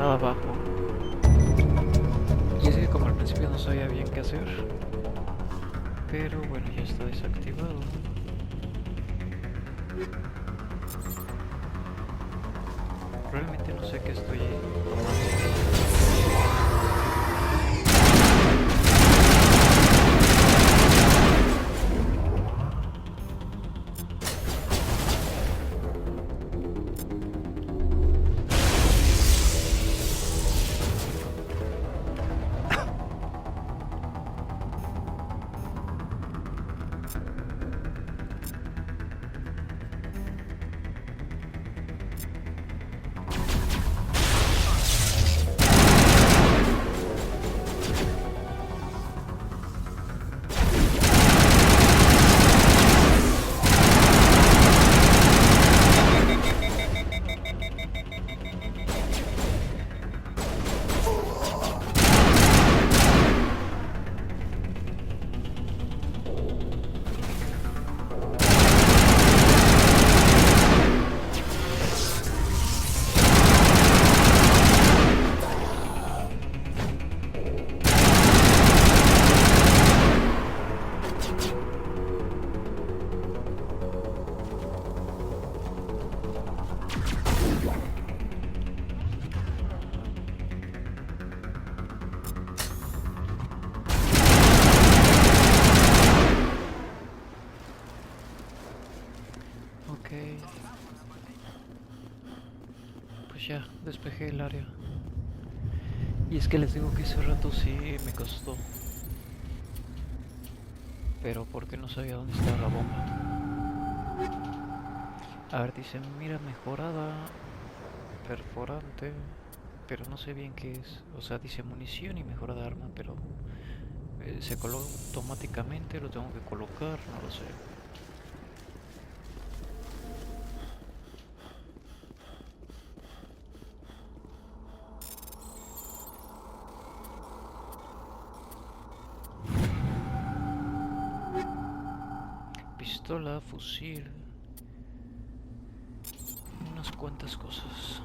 nada abajo. Y es que como al principio no sabía bien qué hacer, pero bueno, ya está desactivado. Realmente no sé qué estoy tomando. Ok, pues ya despejé el área. Y es que les digo que ese rato sí me costó, pero porque no sabía dónde estaba la bomba. A ver, dice mira mejorada, perforante, pero no sé bien qué es. O sea, dice munición y mejora de arma, pero se coloca automáticamente, lo tengo que colocar, no lo sé. Pistola, fusil, unas cuantas cosas.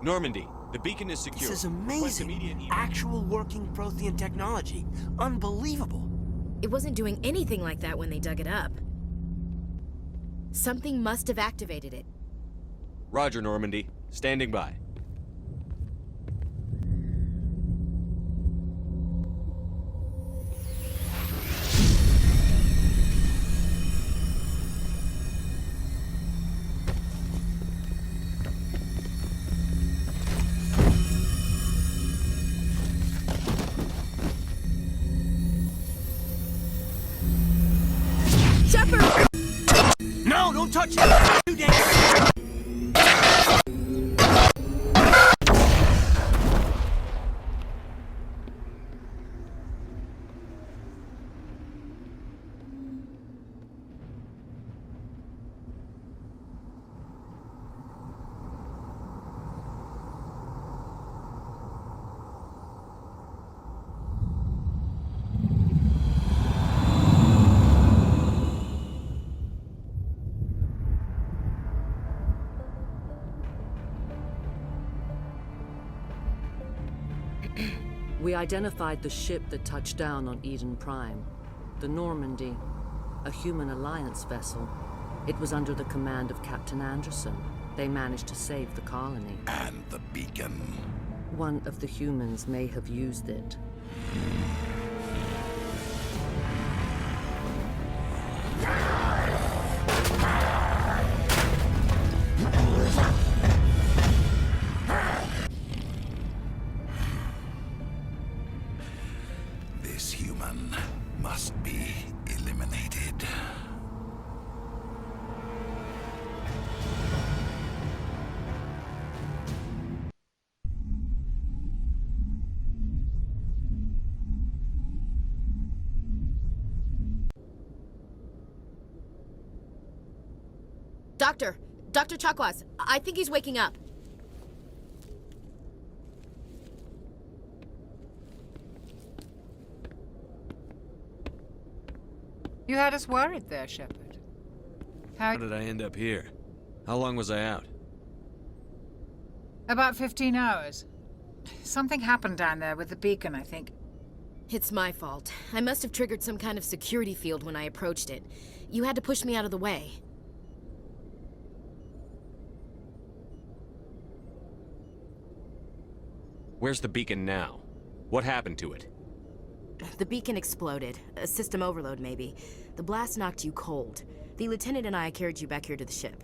Normandy, the beacon is secure. This is Request amazing. immediate Actual working Prothean technology. Unbelievable. It wasn't doing anything like that when they dug it up. Something must have activated it. Roger, Normandy. Standing by. Shepard! No, don't touch it! Too dangerous! We identified the ship that touched down on Eden Prime. The Normandy, a human alliance vessel. It was under the command of Captain Anderson. They managed to save the colony. And the beacon. One of the humans may have used it. This human must be eliminated. Dr. Chakwas, I think he's waking up. You had us worried there, Shepard. How did I end up here? How long was I out? About 15 hours. Something happened down there with the beacon, I think. It's my fault. I must have triggered some kind of security field when I approached it. You had to push me out of the way. Where's the beacon now? What happened to it? The beacon exploded. A system overload, maybe. The blast knocked you cold. The lieutenant and I carried you back here to the ship.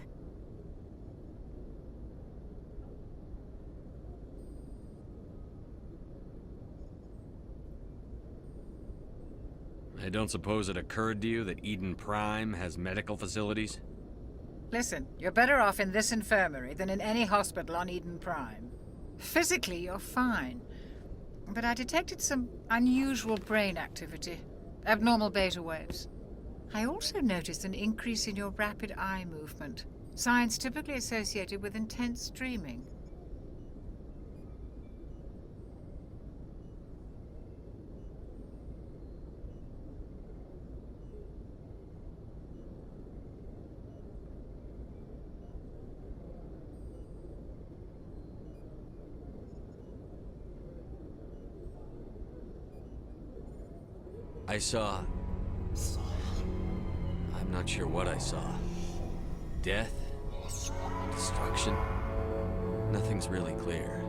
I don't suppose it occurred to you that Eden Prime has medical facilities? Listen, you're better off in this infirmary than in any hospital on Eden Prime. Physically, you're fine. But I detected some unusual brain activity. Abnormal beta waves. I also noticed an increase in your rapid eye movement. Signs typically associated with intense dreaming. I saw... I'm not sure what I saw. Death? Destruction? Nothing's really clear.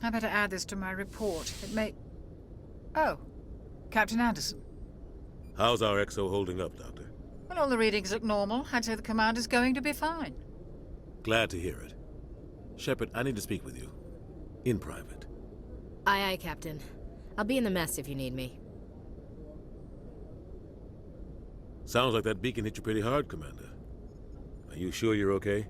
I better add this to my report. It may... Oh, Captain Anderson. How's our XO holding up, Doctor? Well, all the readings look normal. I'd say the commander's going to be fine. Glad to hear it. Shepard, I need to speak with you. In private. Aye, aye, Captain. I'll be in the mess if you need me. Sounds like that beacon hit you pretty hard, Commander. Are you sure you're okay?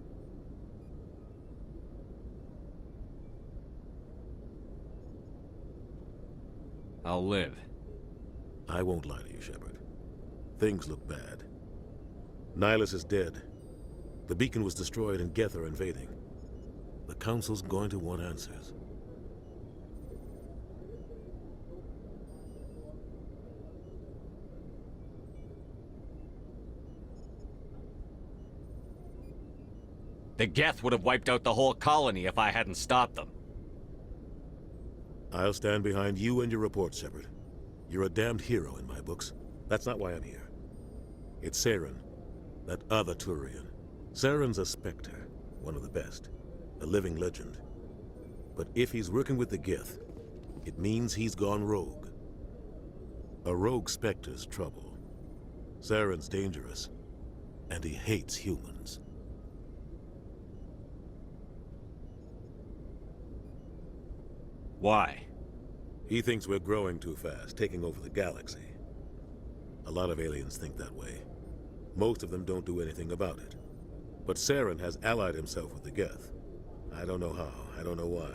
I'll live. I won't lie to you, Shepard. Things look bad. Nihilus is dead. The beacon was destroyed and Geth are invading. The Council's going to want answers. The Geth would have wiped out the whole colony if I hadn't stopped them. I'll stand behind you and your report, Shepard. You're a damned hero in my books. That's not why I'm here. It's Saren, that other Turian. Saren's a Spectre, one of the best, a living legend. But if he's working with the Geth, it means he's gone rogue. A rogue Spectre's trouble. Saren's dangerous, and he hates humans. Why? He thinks we're growing too fast, taking over the galaxy. A lot of aliens think that way. Most of them don't do anything about it. But Saren has allied himself with the Geth. I don't know how, I don't know why.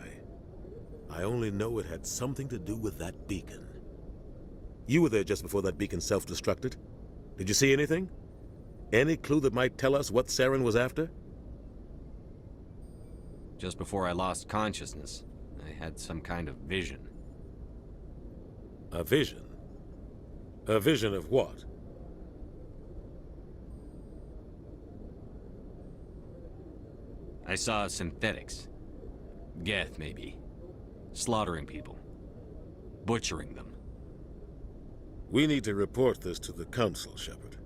I only know it had something to do with that beacon. You were there just before that beacon self-destructed. Did you see anything? Any clue that might tell us what Saren was after? Just before I lost consciousness, I had some kind of vision. A vision? A vision of what? I saw synthetics. Geth, maybe. Slaughtering people. Butchering them. We need to report this to the Council, Shepard.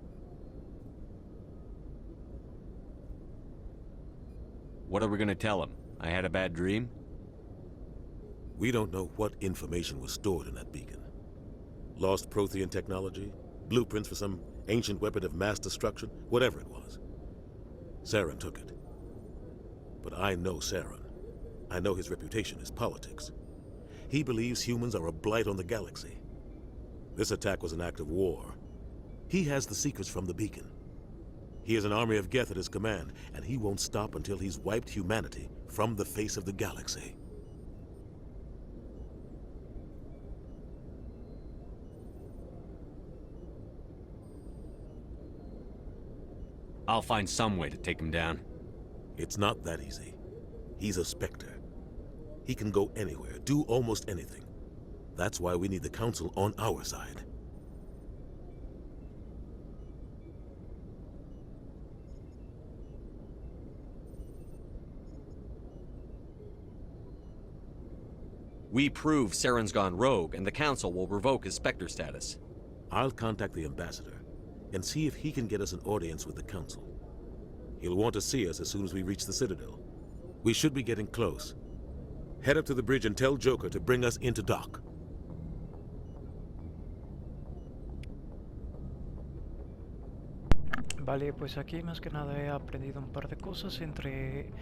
What are we gonna tell them? I had a bad dream? We don't know what information was stored in that beacon. Lost Prothean technology? Blueprints for some ancient weapon of mass destruction? Whatever it was. Saren took it. But I know Saren. I know his reputation is politics. He believes humans are a blight on the galaxy. This attack was an act of war. He has the secrets from the beacon. He has an army of Geth at his command, and he won't stop until he's wiped humanity from the face of the galaxy. I'll find some way to take him down. It's not that easy. He's a Spectre. He can go anywhere, do almost anything. That's why we need the Council on our side. We prove Saren's gone rogue, and the Council will revoke his Spectre status. I'll contact the ambassador and see if he can get us an audience with the Council. He'll want to see us as soon as we reach the Citadel. We should be getting close. Head up to the bridge and tell Joker to bring us into dock. Vale, pues aquí más que nada he aprendido un par de cosas entre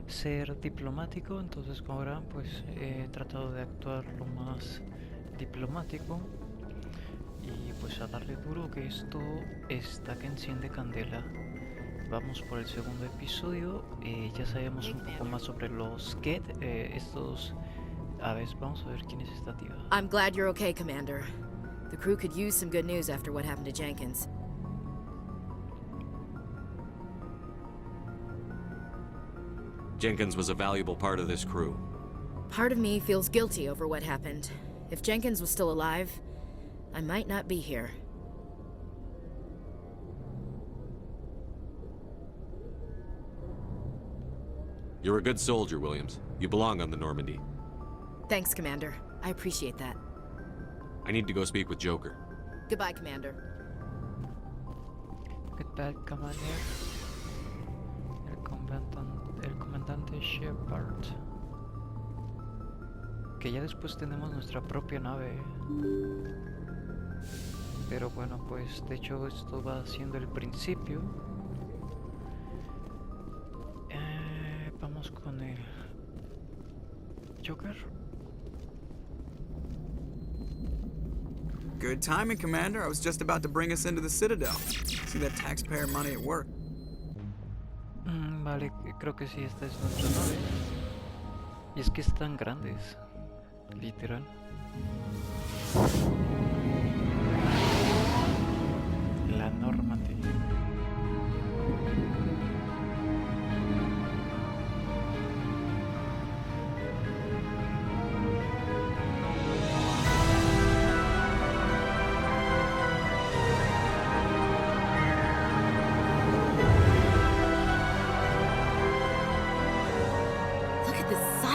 ser diplomático, entonces como verán pues he tratado de actuar lo más diplomático y pues a darle duro que esto está que enciende candela. Vamos por el segundo episodio, ya sabemos un poco más sobre los Get, estos... A ver, vamos a ver quién es esta tía. I'm glad you're okay, Commander. The crew could use some good news after what happened to Jenkins. Jenkins was a valuable part of this crew. Part of me feels guilty over what happened. If Jenkins was still alive, I might not be here. You're a good soldier, Williams. You belong on the Normandy. Thanks, Commander. I appreciate that. I need to go speak with Joker. Goodbye, Commander. Goodbye, Commander. El comandante Shepard. Que ya después tenemos nuestra propia nave. Pero bueno, pues de hecho esto va siendo el principio. Vamos con el Joker. Good timing, Commander. I was just about to bring us into the Citadel. See that taxpayer money at work. Vale, creo que sí, esta es nuestra nave. Y es que están grandes, literal. La Normandy.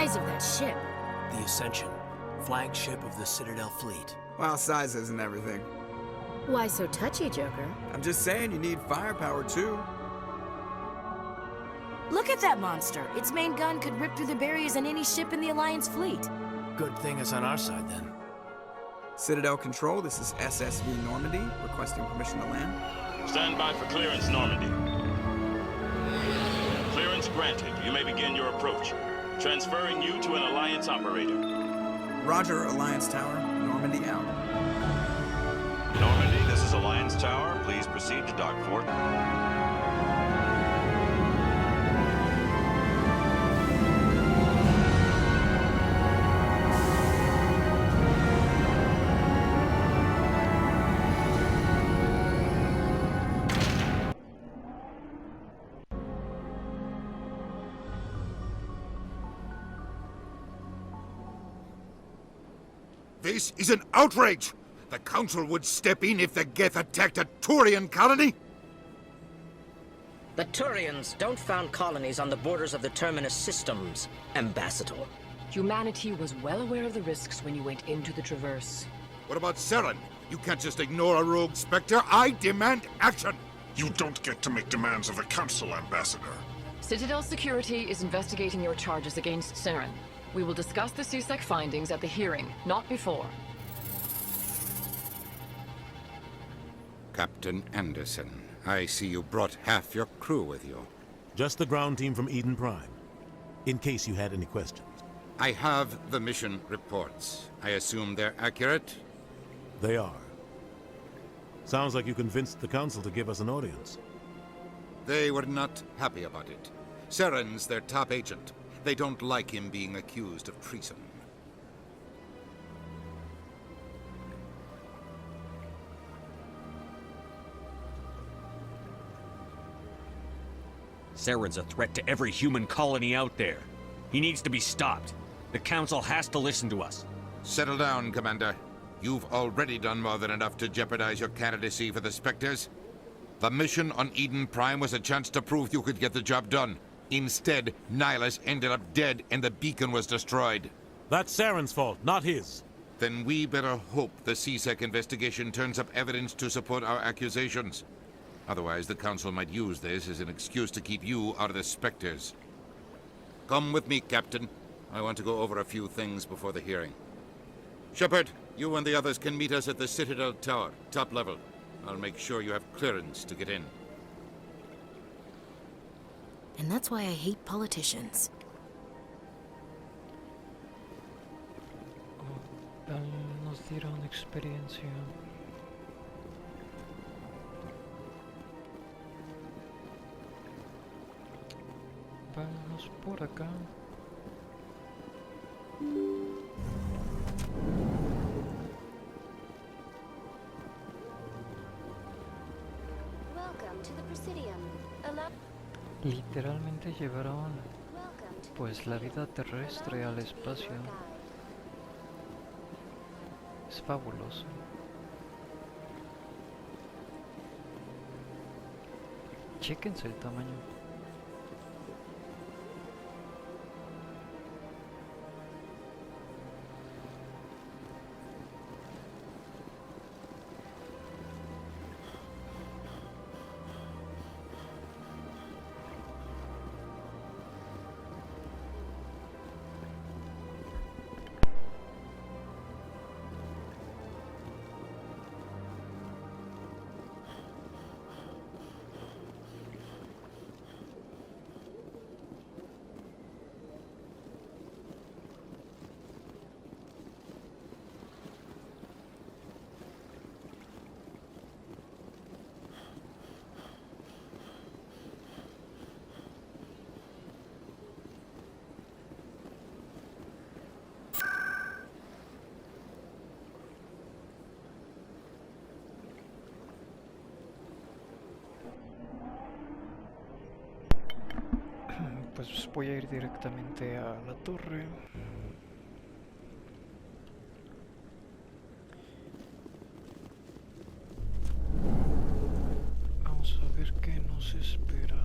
Of that ship. The Ascension, flagship of the Citadel fleet. Well, size isn't everything. Why so touchy, Joker? I'm just saying you need firepower, too. Look at that monster. Its main gun could rip through the barriers in any ship in the Alliance fleet. Good thing it's on our side, then. Citadel Control, this is SSV Normandy, requesting permission to land. Stand by for clearance, Normandy. Clearance granted. You may begin your approach. Transferring you to an Alliance operator. Roger, Alliance Tower. Normandy out. Normandy, this is Alliance Tower. Please proceed to Dock 4. This is an outrage! The Council would step in if the Geth attacked a Turian colony? The Turians don't found colonies on the borders of the Terminus systems, Ambassador. Humanity was well aware of the risks when you went into the Traverse. What about Saren? You can't just ignore a rogue Spectre. I demand action! You don't get to make demands of the Council, Ambassador. Citadel Security is investigating your charges against Saren. We will discuss the CSEC findings at the hearing, not before. Captain Anderson, I see you brought half your crew with you. Just the ground team from Eden Prime, in case you had any questions. I have the mission reports. I assume they're accurate? They are. Sounds like you convinced the Council to give us an audience. They were not happy about it. Saren's their top agent. They don't like him being accused of treason. Saren's a threat to every human colony out there. He needs to be stopped. The Council has to listen to us. Settle down, Commander. You've already done more than enough to jeopardize your candidacy for the Spectres. The mission on Eden Prime was a chance to prove you could get the job done. Instead, Nihilus ended up dead and the beacon was destroyed. That's Saren's fault, not his. Then we better hope the CSEC investigation turns up evidence to support our accusations. Otherwise, the Council might use this as an excuse to keep you out of the Spectres. Come with me, Captain. I want to go over a few things before the hearing. Shepard, you and the others can meet us at the Citadel Tower, top level. I'll make sure you have clearance to get in. And that's why I hate politicians. Nos dieron experiencia. Vamos por acá. Welcome to the Presidium. Literalmente llevaron pues la vida terrestre al espacio. Es fabuloso. Chéquense el tamaño. Pues voy a ir directamente a la torre. Vamos a ver qué nos espera.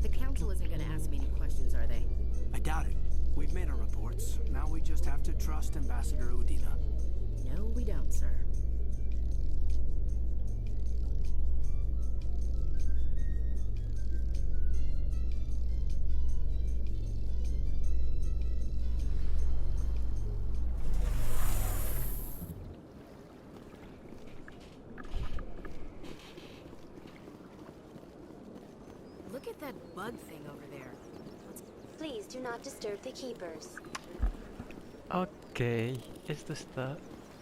The council isn't going to ask me any questions, are they? I doubt it. We've made our reports. Now we just have to trust Ambassador Udina. No, we don't, sir. Look at that bug thing over there. Please do not disturb the keepers. Ok, esto está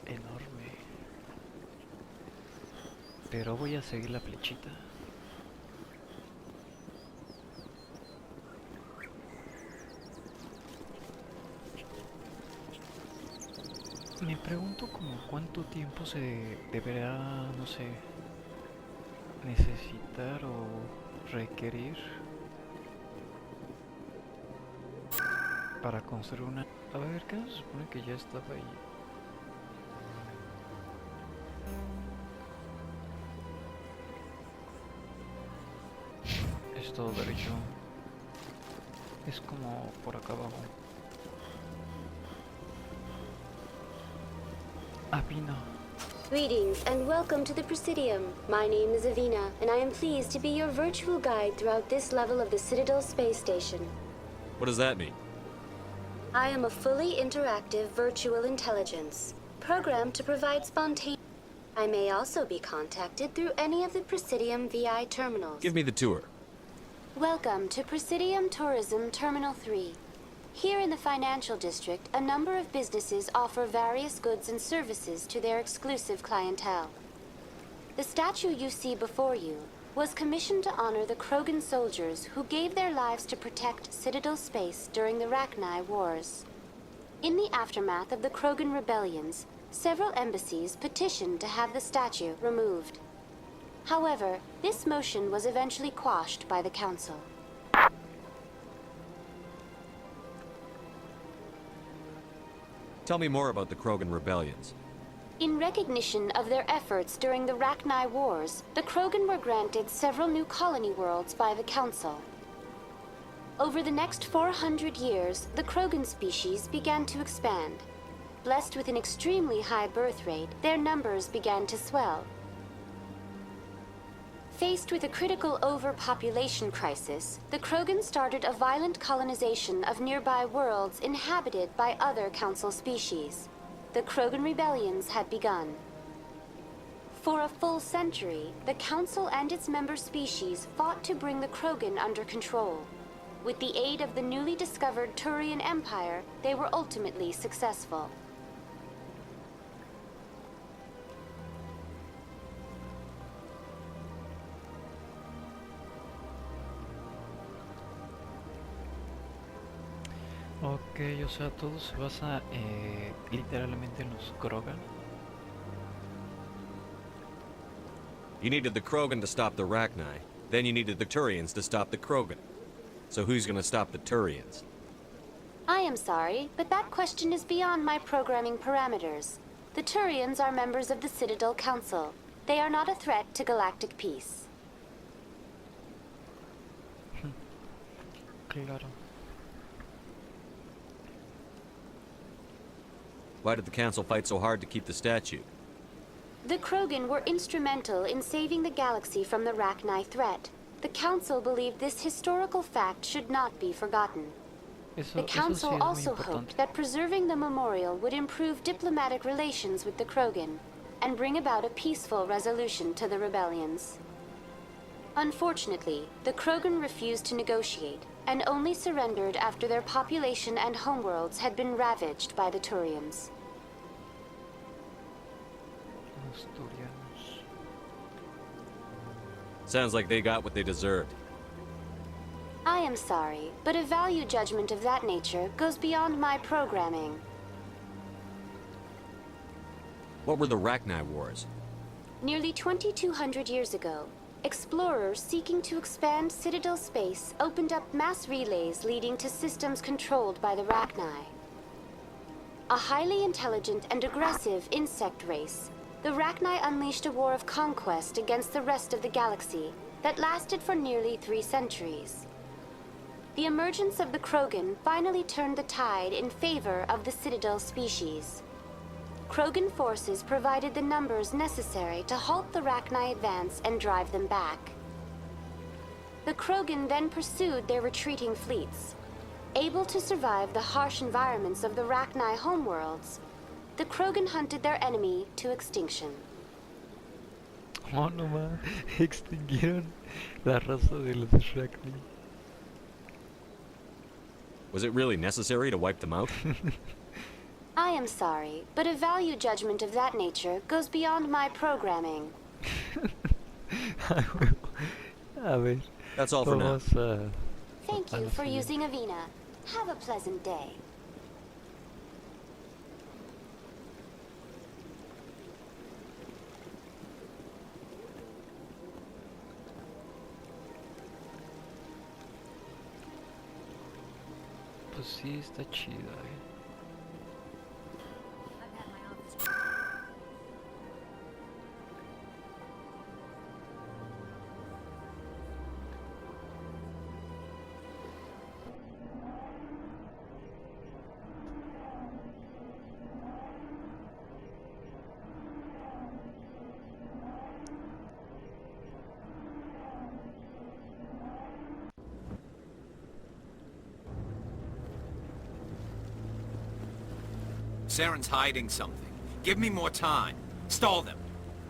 enorme. Pero voy a seguir la flechita. Me pregunto como cuánto tiempo se deberá, no sé, necesitar o requerir para construir una... A ver, ¿qué se supone que ya estaba ahí? Es todo derecho. Es como por acá abajo. Avina. Greetings and welcome to the Presidium. My name is Avina, and I am pleased to be your virtual guide throughout this level of the Citadel space station. What does that mean? I am a fully interactive virtual intelligence, programmed to provide spontaneous... I may also be contacted through any of the Presidium VI terminals. Give me the tour. Welcome to Presidium Tourism Terminal 3. Here in the financial district, a number of businesses offer various goods and services to their exclusive clientele. The statue you see before you was commissioned to honor the Krogan soldiers who gave their lives to protect Citadel space during the Rachni Wars. In the aftermath of the Krogan rebellions, several embassies petitioned to have the statue removed. However, this motion was eventually quashed by the Council. Tell me more about the Krogan rebellions. In recognition of their efforts during the Rachni Wars, the Krogan were granted several new colony worlds by the Council. Over the next 400 years, the Krogan species began to expand. Blessed with an extremely high birth rate, their numbers began to swell. Faced with a critical overpopulation crisis, the Krogan started a violent colonization of nearby worlds inhabited by other Council species. The Krogan rebellions had begun. For a full century, the Council and its member species fought to bring the Krogan under control. With the aid of the newly discovered Turian Empire, they were ultimately successful. Ok, o sea, todo se basa literalmente en los Krogan. You needed the Krogan to stop the Rachni. Then you needed the Turians to stop the Krogan. So who's gonna stop the Turians? I am sorry, but that question is beyond my programming parameters. The Turians are members of the Citadel Council. They are not a threat to galactic peace. Claro. Why did the Council fight so hard to keep the statue? The Krogan were instrumental in saving the galaxy from the Rachni threat. The Council believed this historical fact should not be forgotten. The Council also hoped that preserving the memorial would improve diplomatic relations with the Krogan and bring about a peaceful resolution to the rebellions. Unfortunately, the Krogan refused to negotiate and only surrendered after their population and homeworlds had been ravaged by the Turians. Sounds like they got what they deserved. I am sorry, but a value judgment of that nature goes beyond my programming. What were the Rachni Wars? Nearly 2,200 years ago, explorers seeking to expand Citadel space opened up mass relays leading to systems controlled by the Rachni. A highly intelligent and aggressive insect race, the Rachni unleashed a war of conquest against the rest of the galaxy that lasted for nearly 3 centuries. The emergence of the Krogan finally turned the tide in favor of the Citadel species. Krogan forces provided the numbers necessary to halt the Rachni advance and drive them back. The Krogan then pursued their retreating fleets. Able to survive the harsh environments of the Rachni homeworlds, the Krogan hunted their enemy to extinction. Oh no más, extinguieron la raza de los Rachni. Was it really necessary to wipe them out? I am sorry, but a value judgment of that nature goes beyond my programming. A ver. That's all for now. Thank you for using Avina. Have a pleasant day. Pues sí, está chida, Saren's hiding something. Give me more time. Stall them.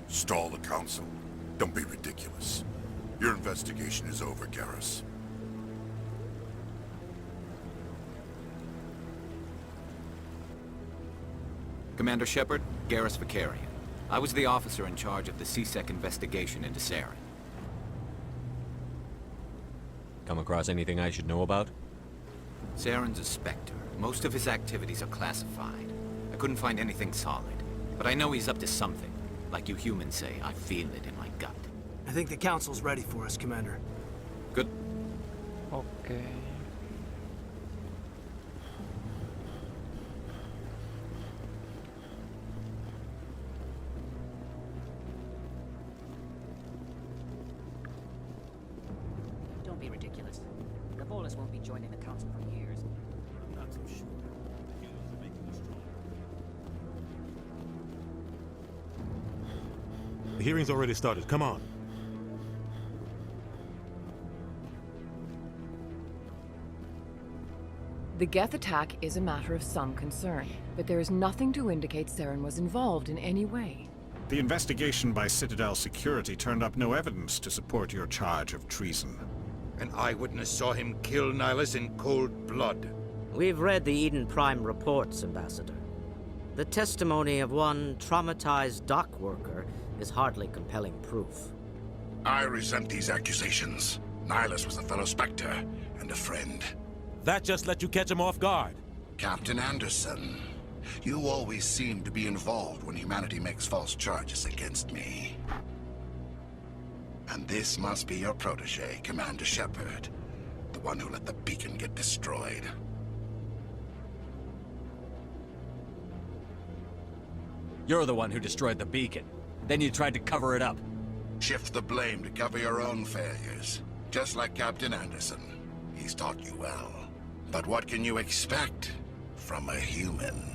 Stall the Council? Don't be ridiculous. Your investigation is over, Garrus. Commander Shepard, Garrus Vicarian. I was the officer in charge of the CSEC investigation into Saren. Come across anything I should know about? Saren's a Spectre. Most of his activities are classified. I couldn't find anything solid, but I know he's up to something. Like you humans say, I feel it in my gut. I think the Council's ready for us, Commander. Good. Okay. be ridiculous. The Volus won't be joining the Council for years. I'm not so sure. The humans are making us stronger. The hearing's already started. Come on. The Geth attack is a matter of some concern, but there is nothing to indicate Saren was involved in any way. The investigation by Citadel Security turned up no evidence to support your charge of treason. An eyewitness saw him kill Nihilus in cold blood. We've read the Eden Prime reports, Ambassador. The testimony of one traumatized dock worker is hardly compelling proof. I resent these accusations. Nihilus was a fellow Spectre and a friend. That just let you catch him off guard. Captain Anderson, you always seem to be involved when humanity makes false charges against me. And this must be your protege, Commander Shepard, the one who let the beacon get destroyed. You're the one who destroyed the beacon. Then you tried to cover it up. Shift the blame to cover your own failures. Just like Captain Anderson. He's taught you well. But what can you expect from a human?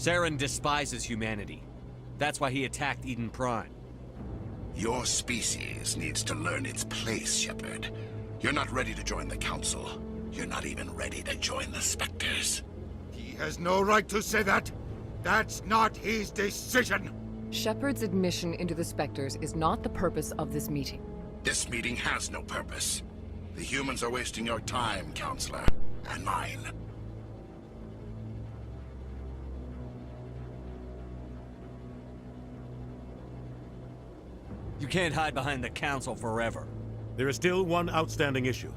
Saren despises humanity. That's why he attacked Eden Prime. Your species needs to learn its place, Shepard. You're not ready to join the Council. You're not even ready to join the Spectres. He has no right to say that. That's not his decision. Shepard's admission into the Spectres is not the purpose of this meeting. This meeting has no purpose. The humans are wasting your time, Counselor, and mine. You can't hide behind the Council forever. There is still one outstanding issue.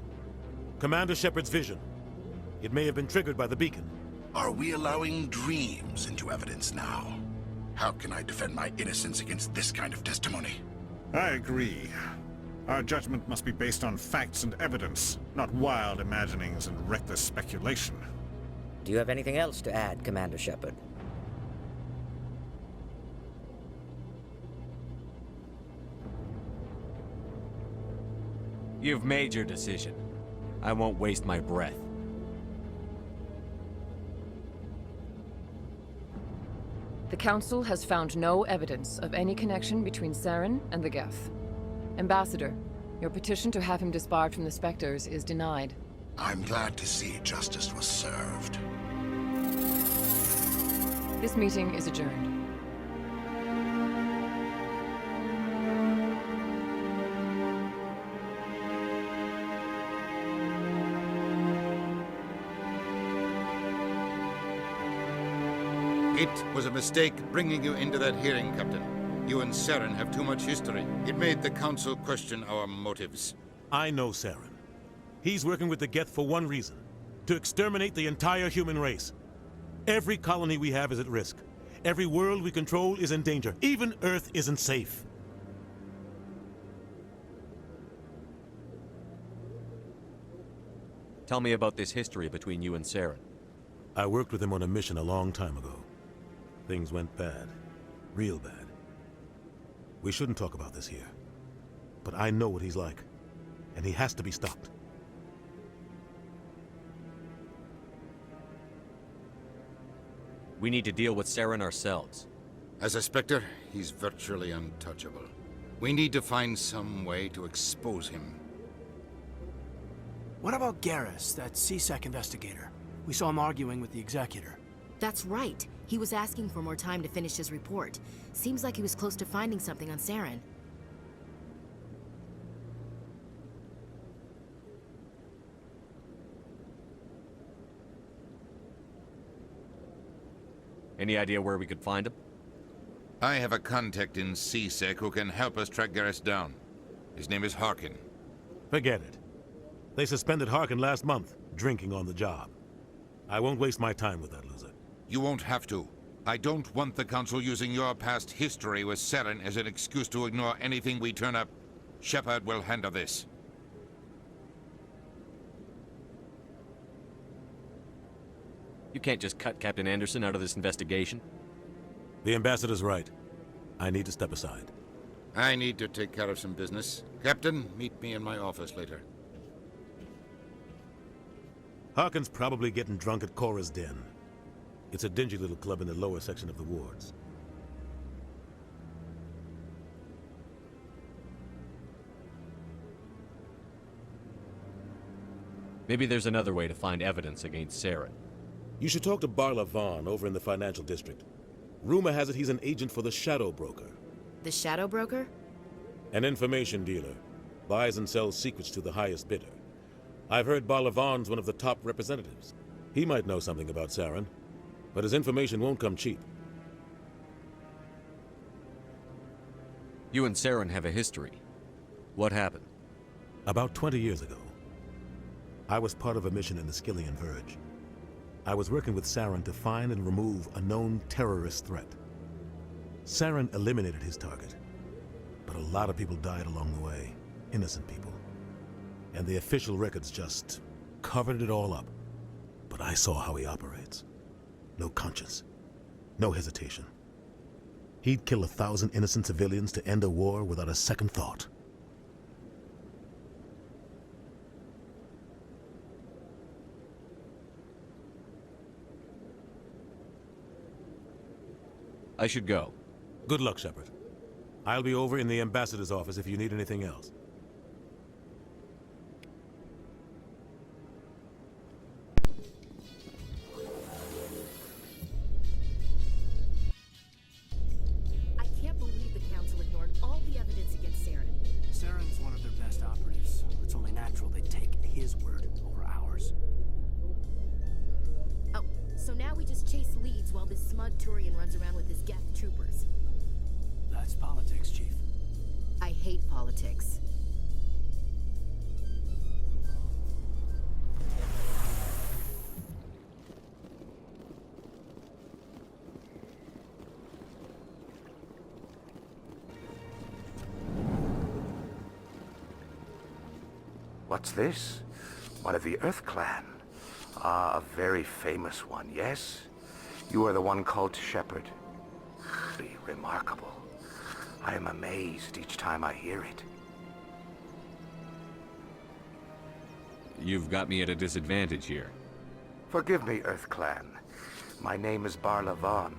Commander Shepard's vision. It may have been triggered by the beacon. Are we allowing dreams into evidence now? How can I defend my innocence against this kind of testimony? I agree. Our judgment must be based on facts and evidence, not wild imaginings and reckless speculation. Do you have anything else to add, Commander Shepard? You've made your decision. I won't waste my breath. The Council has found no evidence of any connection between Saren and the Geth. Ambassador, your petition to have him disbarred from the Spectres is denied. I'm glad to see justice was served. This meeting is adjourned. It was a mistake bringing you into that hearing, Captain. You and Saren have too much history. It made the Council question our motives. I know Saren. He's working with the Geth for one reason. To exterminate the entire human race. Every colony we have is at risk. Every world we control is in danger. Even Earth isn't safe. Tell me about this history between you and Saren. I worked with him on a mission a long time ago. Things went bad. Real bad. We shouldn't talk about this here. But I know what he's like. And he has to be stopped. We need to deal with Saren ourselves. As a Spectre, he's virtually untouchable. We need to find some way to expose him. What about Garrus, that CSEC investigator? We saw him arguing with the Executor. That's right. He was asking for more time to finish his report. Seems like he was close to finding something on Saren. Any idea where we could find him? I have a contact in CSEC who can help us track Garrus down. His name is Harkin. Forget it. They suspended Harkin last month, drinking on the job. I won't waste my time with that loser. You won't have to. I don't want the Council using your past history with Saren as an excuse to ignore anything we turn up. Shepard will handle this. You can't just cut Captain Anderson out of this investigation. The Ambassador's right. I need to step aside. I need to take care of some business. Captain, meet me in my office later. Harkin's probably getting drunk at Cora's Den. It's a dingy little club in the lower section of the wards. Maybe there's another way to find evidence against Saren. You should talk to Barla Vaughn over in the financial district. Rumor has it he's an agent for the Shadow Broker. The Shadow Broker? An information dealer. Buys and sells secrets to the highest bidder. I've heard Barla Vaughn's one of the top representatives. He might know something about Saren, but his information won't come cheap. You and Saren have a history. What happened? About 20 years ago, I was part of a mission in the Skillian Verge. I was working with Saren to find and remove a known terrorist threat. Saren eliminated his target, but a lot of people died along the way, innocent people. And the official records just covered it all up. But I saw how he operates. No conscience, no hesitation. He'd kill 1,000 innocent civilians to end a war without a second thought. I should go. Good luck, Shepard. I'll be over in the ambassador's office if you need anything else. I can't believe the Council ignored all the evidence against Saren. Saren's one of their best operatives. It's only natural they take his word over ours. Oh, so now we just chase leads while this smug Turian runs around with his Geth troopers. That's politics, Chief. I hate politics. What's this? One of the Earth Clan. Ah, a very famous one, yes? You are the one called Shepard. Remarkable. I am amazed each time I hear it. You've got me at a disadvantage here. Forgive me, Earth Clan. My name is Barla Vaughn.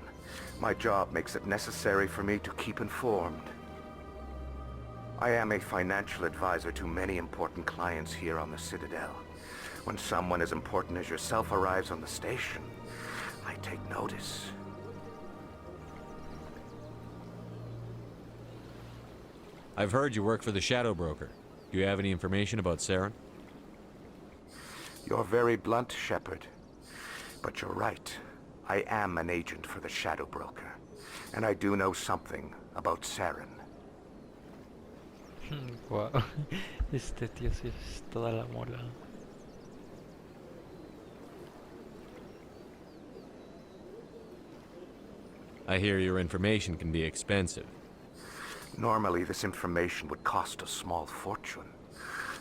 My job makes it necessary for me to keep informed. I am a financial advisor to many important clients here on the Citadel. When someone as important as yourself arrives on the station, I take notice. I've heard you work for the Shadow Broker. Do you have any information about Saren? You're very blunt, Shepard. But you're right. I am an agent for the Shadow Broker. And I do know something about Saren. Wow, este tío sí es toda la mola. I hear your information can be expensive. Normally, this information would cost a small fortune.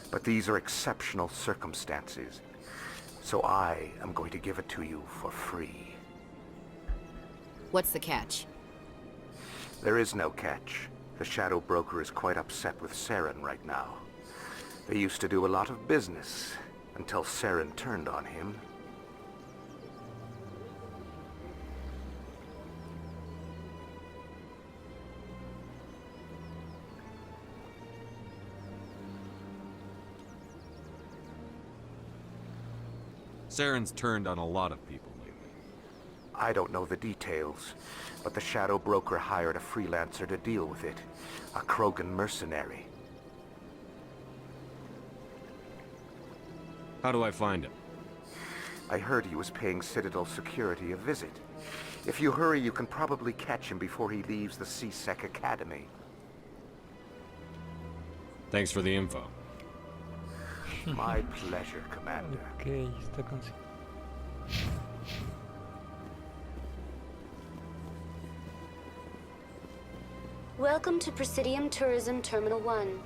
But these are exceptional circumstances. So I am going to give it to you for free. What's the catch? There is no catch. The Shadow Broker is quite upset with Saren right now. They used to do a lot of business, until Saren turned on him. Saren's turned on a lot of people lately. I don't know the details, but the Shadow Broker hired a freelancer to deal with it. A Krogan mercenary. How do I find him? I heard he was paying Citadel security a visit. If you hurry, you can probably catch him before he leaves the C-Sec Academy. Thanks for the info. My pleasure, Commander. Okay, está con... Welcome to Presidium Tourism Terminal 1.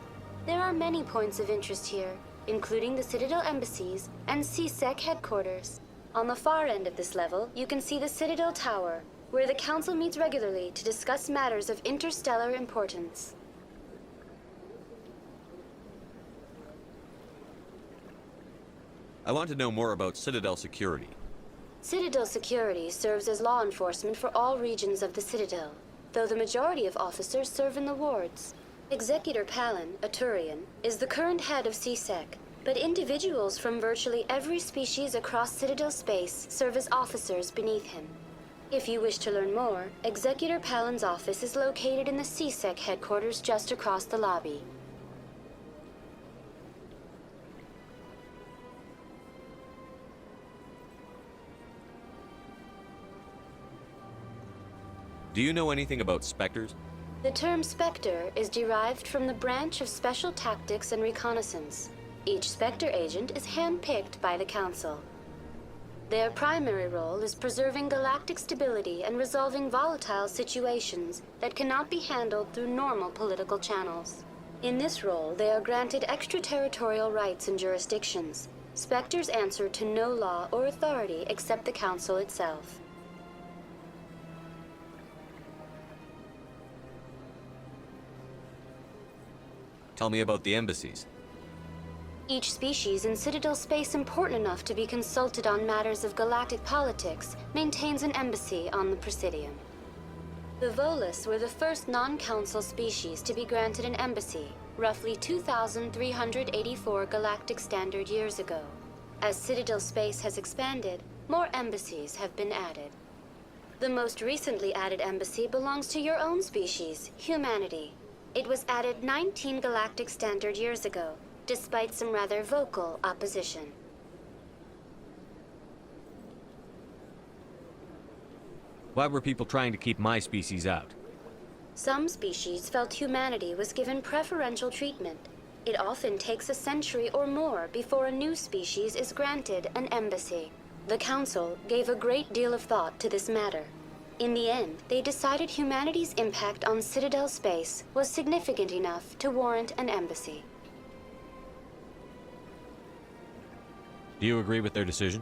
There are many points of interest here, including the Citadel embassies and C-Sec headquarters. On the far end of this level, you can see the Citadel Tower, where the Council meets regularly to discuss matters of interstellar importance. I want to know more about Citadel security. Citadel security serves as law enforcement for all regions of the Citadel, though the majority of officers serve in the wards. Executor Palin, a Turian, is the current head of CSEC, but individuals from virtually every species across Citadel space serve as officers beneath him. If you wish to learn more, Executor Palin's office is located in the CSEC headquarters just across the lobby. Do you know anything about Spectres? The term Spectre is derived from the branch of Special Tactics and Reconnaissance. Each Spectre agent is handpicked by the Council. Their primary role is preserving galactic stability and resolving volatile situations that cannot be handled through normal political channels. In this role, they are granted extraterritorial rights and jurisdictions. Spectres answer to no law or authority except the Council itself. Tell me about the embassies. Each species in Citadel space important enough to be consulted on matters of galactic politics maintains an embassy on the Presidium. The Volus were the first non-council species to be granted an embassy, roughly 2,384 galactic standard years ago. As Citadel space has expanded, more embassies have been added. The most recently added embassy belongs to your own species, humanity. It was added 19 galactic standard years ago, despite some rather vocal opposition. Why were people trying to keep my species out? Some species felt humanity was given preferential treatment. It often takes a century or more before a new species is granted an embassy. The Council gave a great deal of thought to this matter. In the end, they decided humanity's impact on Citadel space was significant enough to warrant an embassy. Do you agree with their decision?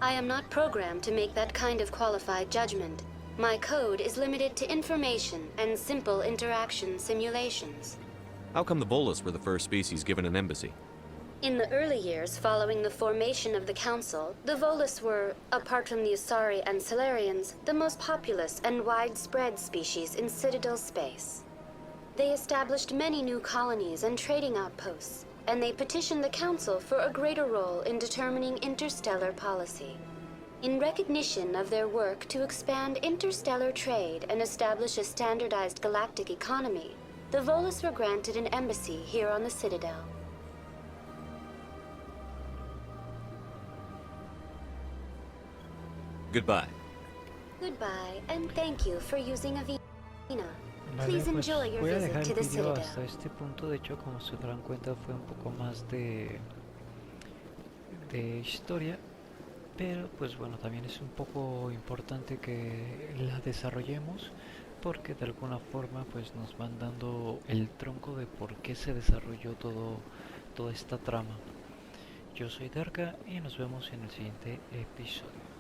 I am not programmed to make that kind of qualified judgment. My code is limited to information and simple interaction simulations. How come the Volus were the first species given an embassy? In the early years following the formation of the Council, the Volus were, apart from the Asari and Solarians, the most populous and widespread species in Citadel space. They established many new colonies and trading outposts, and they petitioned the Council for a greater role in determining interstellar policy. In recognition of their work to expand interstellar trade and establish a standardized galactic economy, the Volus were granted an embassy here on the Citadel. Goodbye. Goodbye, and thank you for using a Vina. Vale, Please pues enjoy your voy a visit dejar to el the vídeo Citadel. hasta este punto. De hecho, como se darán cuenta, fue un poco más de historia, pero pues bueno, también es un poco importante que la desarrollemos, porque de alguna forma pues nos van dando el tronco de por qué se desarrolló toda esta trama. Yo soy DERCA y nos vemos en el siguiente episodio.